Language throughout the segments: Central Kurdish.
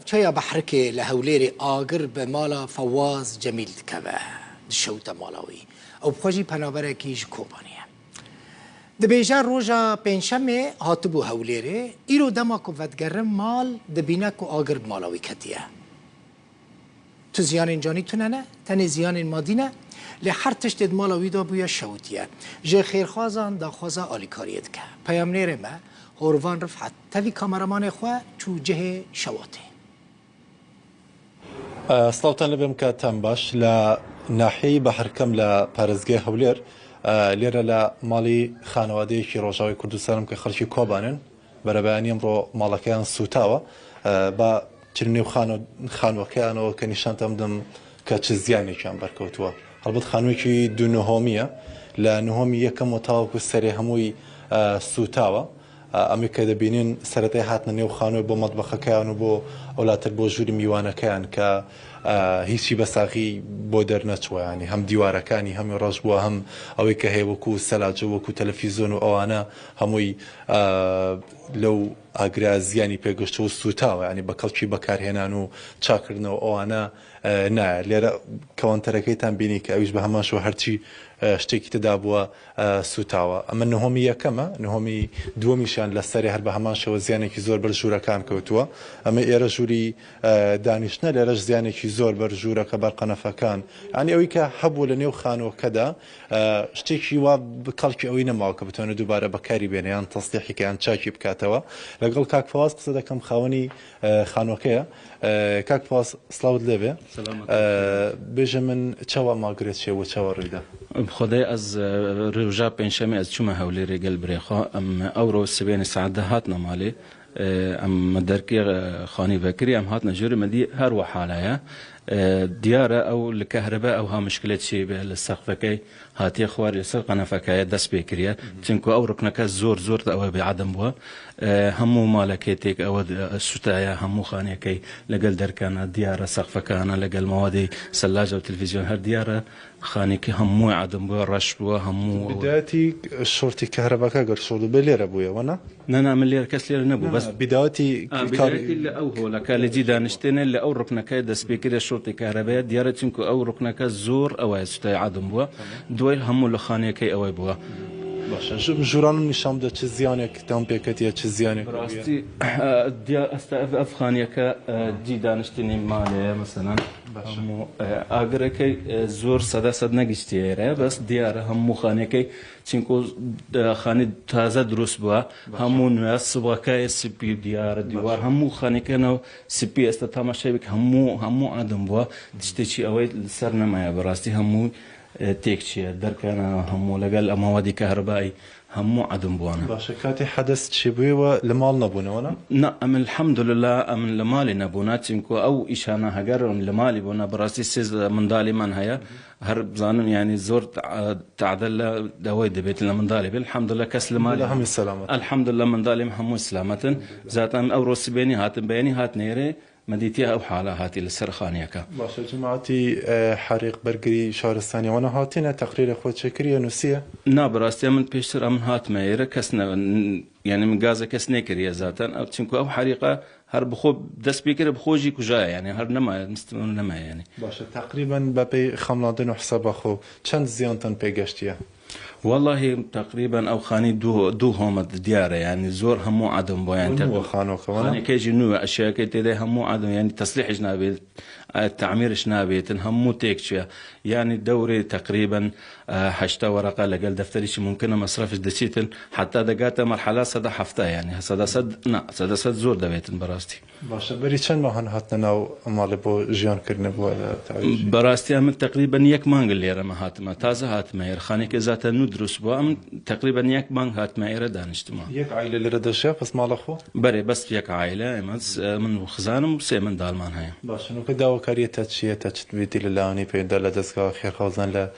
چایا بحرکه لهولیر آگر به مالا فواز جمیل دکبه دشوت مالاوی او بخوشی پنابره کیش کوبانیه دبیجا روژا پنجشنبه هاتبو هولیره ایرو دما کو ودگرم مال دبینا کو آگر مالاوی کتیه تو زیان جانی تو نه تن زیان مادی نه لحر تشتد مالاوی دا بویا شوتیه جه خیرخوازان دا خوازا آلیکاریت که پیام نیره ما هوروان رفعت تاوی کامرمان خواه چو جه شواته سڵاوتان لەبێم کاتتان باش لە ناحیەی بەحرکەم لە پارێزگای هەولێر لێرە لە ماڵی خانەوادەیەکی ڕۆژاوی کوردستانم کە خەڵکی کۆبانن بەرەبەیانی ئەمڕۆ ماڵەکەیان سوتاوە با چرنێو خانووەکەیانەوە کە نیشانتان بدەم کە چ زیانێکیان بەرکەوتووە هەڵبەت خانوویەکی دوو نهۆمیە لە نهۆمی یەکەم و تاوەکو سەرێ هەمووی سوتاوە ئەمی کە دەبینین سەرەتای هاتنە نێو خانووی بۆ مەطبەخەکەیان و بۆ ئەولاتر بۆ ژووری میوانەکەیان کە هیچی بەساغی بۆ دەرنەچوە ینی هەم دیوارەکانی هەمی ڕەش بووە هەم ئەوەی کە هەیە وەکو سەلاجە وەکو تەلەڤیزۆن و ئەوانە هەمووی لەو ئاگرا زیانی پێگەشتە و سوتاوە ینی بە کەڵکی بەکارهێنان و چاکردنەوە ئەوانە نایە لێرە کەوانتەرەکەیتان بینی کە ئەویش بە هەماشەوە هەرچی شتێکی تدا بووە سوتاوە ئەمە نهۆمی یەکەمە نهۆمی دووەمیشیان لەسەری هەر بە هەماشەوە زیانێکی زۆر بەر ژوورەکان کەوتووە ئەمە ئێرە ژووری دانیشتە لێرەش زیانێکی زۆر بەر ژوورەکە بەرقەنەفەکان ینی ئەوەی کە هەبوو لە نێو خانووەکەدا شتێکی وا کەڵکی ئەوەی نەماوە کە بتوانێت دووبارە بەکاری بێنێ یان تەستیحیکەیان چاکی بکاتەوە لەگەڵ کاک فەواز قسە دەکەم خاوەنی خانووەکەیە کاک فەواز سڵاوت لێبێ بێژە من چاوە ماگرێت شێوە چاوە ڕوویدا خدای از روژا پنجشنبه از چوم هەولێرێ گەل برێخوا ئەم ئەوڕۆ سبێنی سعدە هاتنە ماڵێ ئەم دەرکی خانی بەکری ئەم هاتنە ژووری مەدی هەروە حالایە دیارە ئەو لە کەهرەبا ئەو ها مشکلێت چێ بێ لە سەقفەکەی هاتیە خوار لەسەر قەنەفەکەیە دەست پێ کریە چونکە ئەو ڕکنەکە زۆر زۆر ئەوە بێعەدەم بووە هەموو ماڵەکەی تێک ئەوە سوتایە هەموو خانەکەی لەگەل دەرکانە دیارە سەقفەکانە لەگەل مەوادەی سەلاجە و تەلڤیزیۆن هەر دیارە خانێکی هەمووی عەدەم بووە ڕەش بووە هەموو بداەتی شۆرتی کەهرەباکە گەر شۆرد بێ لێرە بوویەوە نا نەنا من لێرە کەس لێرە نەبوو بەس بداەتی لە ئەو هۆلەکە لە جی دانیشتێنە لە ئەو ڕکنەکەی دەست پێکرێ شۆرتی کارەبەیە دیارە چونکە ئەو ڕکنەکە زۆر ئەوە سوتای عەدەم بووە دوای هەموو لە خانەکەی ئەوەی بووە باشە ژورانم نیشان بدە چ زیانێک تام پێکەتیە چ زیانێک ڕاستی ئەستا ئەف خانیەکە جی دانیشتێنی ماڵەیە مەسەلەن هەموو ئاگرەکەی زۆر سەدە نەگەیشتێرە بەس دیارە هەموو خانەکەی چونکە خانی تازە دروست بووە هەموو نوێ سبەکەی سپی دیارە دیوار هەموو خانەکەنەوە سپی ئێستا تاماشایبێک هەموو ئادەم بووە شتێکی ئەوەی سەر نەمایە بەڕاستی هەموو تێک چیە دەرکانە هەموو لەگەل ئەمەوادی کەهربایی هەموو عەدەم بووانە باشە کاتی حەدەث چی بوویەوە لە ماڵ نەبوونەوە نا ئەمن الحەمدولله ئەمن لە ماڵی نەبوونا چونکە ئەو ئیشانە هەگەرم لە ماڵی بوونا بەڕاستی سێز منداڵیمان هەیە هەر بزانم ینی زۆر تعدل لە دەوەی دەبێت لە منداڵی بێت الحەمدولله کەس لە ماڵی هەمووی سەلامەت الحەمدولله منداڵیم هەمووی سلامەتن زاتان ئەو ڕۆسبێنی هاتن بەیانی هاتنێرێ مەدیتیا ئەو حاڵە هاتی لەسەر خانیەکە باشە جماعەتی حەریق بەرگری شارستانیەوەنە هاتینە تەقریرە خۆچەکریە نووسیە نا بەڕاستی من پێشتر ئەمن هاتمە ئێرە کەس یعنی من گازە کەس نێکردیە زاتەن ئەو چونکە ئەو حەریقە هەر بخۆ دەست پێکرە بخۆژی کوژایە یعنی هەر نەمایە مستمر نەمایە ینی باشە تقریبا بەپێی خەمڵاندن و حسابەخۆ چەند زیانتان پێگەشتیە والله تقريبا او خاني دو هومت دياره يعني زور همو عدم بو يعني خانوكه كيجي نوع اشياء كتير همو عدم يعني تصليح جنابي التعمير جنابي همو تيكشيا يعني دوري تقريبا 8 ورقه لقال دفتري شي ممكن مصرف دسيتن حتى دقات مرحله صد حفته يعني صد زور دبيتن براستي باشه بري چند ماهن هاتنا ناو مال بو جيان كرنا بو براستي من تقريبا يك مانغ ليره ما هاتما تازه هاتما يرخاني كذات ندرس بو تقريبا يك مانغ هاتما يره دانشتما يك عائله اللي ردشا بس مال اخو بري بس يك عائله من خزانم سي من دالمان هيا باشه نو كداو كاريه تاتشيه تاتشتبيتي للاني بيدل دسكا خير خوزن ل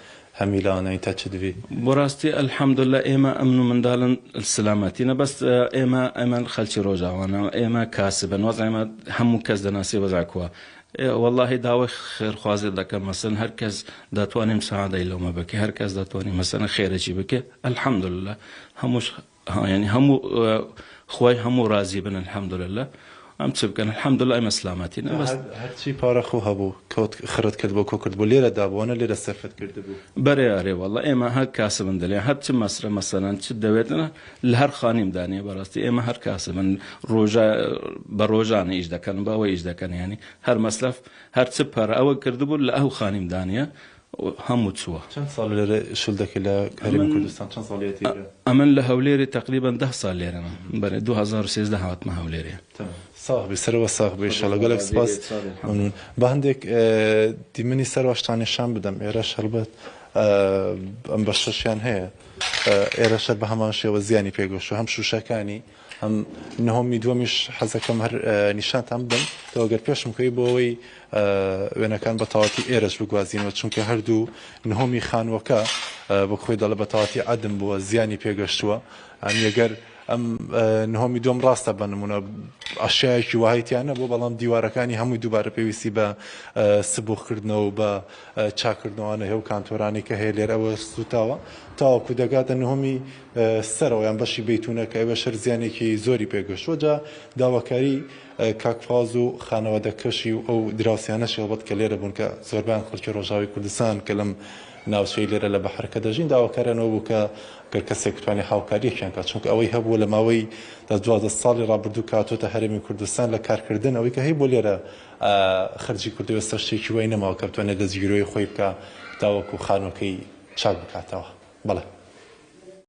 هميلاني تاتشدوي براستي الحمد لله ايما امن من دالن السلامتينا بس ايما خلشي روجا وانا ايما كاسبا وضع ما همو كز دناسي وزعكوا والله داوي خير خوازي دكا مثلا هركز داتواني مساعدة إلا ما بكي هركز داتواني مثلا خير شي بكي الحمد لله هموش يعني همو خواي همو راضي بن الحمد لله ئەم چ بکەن الحەمدوڵڵا ئێمە سلامەتین بەس هەرچی پارە خۆ هەبوو کەوت خرت کرد بۆ کۆ کرد بۆ لێرە دابووانە لێرە سەرفت کردبوو بەرێ ئەرێ وەڵڵا ئێمە هەر کاسە من دەڵێ هەر چ مەسرە مەسەلەن چ دەوێتە لە هەر خانیم دانێ بەڕاستی ئێمە هەر کاسە من ڕۆژە بە ڕۆژانە ئیش دەکەن بەوە ئیش دەکەن ینی هەر مەسلەف هەر چ پەرە ئەوە کردبوو لە ئەو خانیم دانیە هەموو چووە چەند ساڵ لێرە شول دەکەی لە هەرێمی کوردستان چەند ساڵیەتی ئەمن لە هەولێری تقریبا 10 ساڵ لێرەمە بەرێ 2013 هاتمە هەولێرێ ساغبی سەرەوە ساغبی ئینشاڵڵا گەلێک سپاس ممنون بە هەندێک دیمنی سەروەشتانیشان بدەم ئێرەش هەڵبەت ئەم بەشەشیان هەیە ئێرەشە بە هەمان شێوە زیانی پێگەشت و هەم شوشەکانی هەم نهۆمی دووەمیش حەزەکەم هەر نیشانتان بدەم کەوەگەر پێشم کەی بۆ ئەوەی وێنەکان بە تەواتی ئێرەش بگوازینەوە چونکە هەردوو نهۆمی خانووەکە بە خۆی دەڵە بە تەواتی عەدم بووە زیانی پێگەشتووە ئەگەر ئەم نهۆمی دوم ڕاستە بە نمونە ئاشایەکی وایەتیانە بۆ بەڵام دیوارەکانی هەمووی دووبارە پێویستی بە سبووکردنەوە بە چاکردنەوەوانە هێو کانتۆرانی کە هەیە لێر ئەوە سوتاوە تاوەکو دەگاتە نهۆمی سەرەوە یان بەشی بەیتونە کە ئەوە شەر زیانێکی زۆری پێگەشتوە جا داواکاری کاکفاز و خانەوادەکەشی و ئەو دراوسیانەشی هەڵبەت کە لێرە بوون کە زۆربیان خەڵکی ڕۆژاوی کوردستان کە لەم ناوچەی لێرە لە بەحرەکە دەژین داواکارانەوە بوو کە گەر کەسێک توانێت هاوکاریەکیان کات چونکە ئەوەی هەبووە لە ماوەی 12 ساڵی ڕابردوو کاتۆتە هەرێمی کوردستان لە کارکردن ئەوەی کە هەی بۆ لێرە خەرجی کوردی وەستە شتێکی وای نەماوە کە بتوانێت دەستگیرۆی خۆی بکە داوەکو خانووەکەی چاک بکاتەوە بەڵێ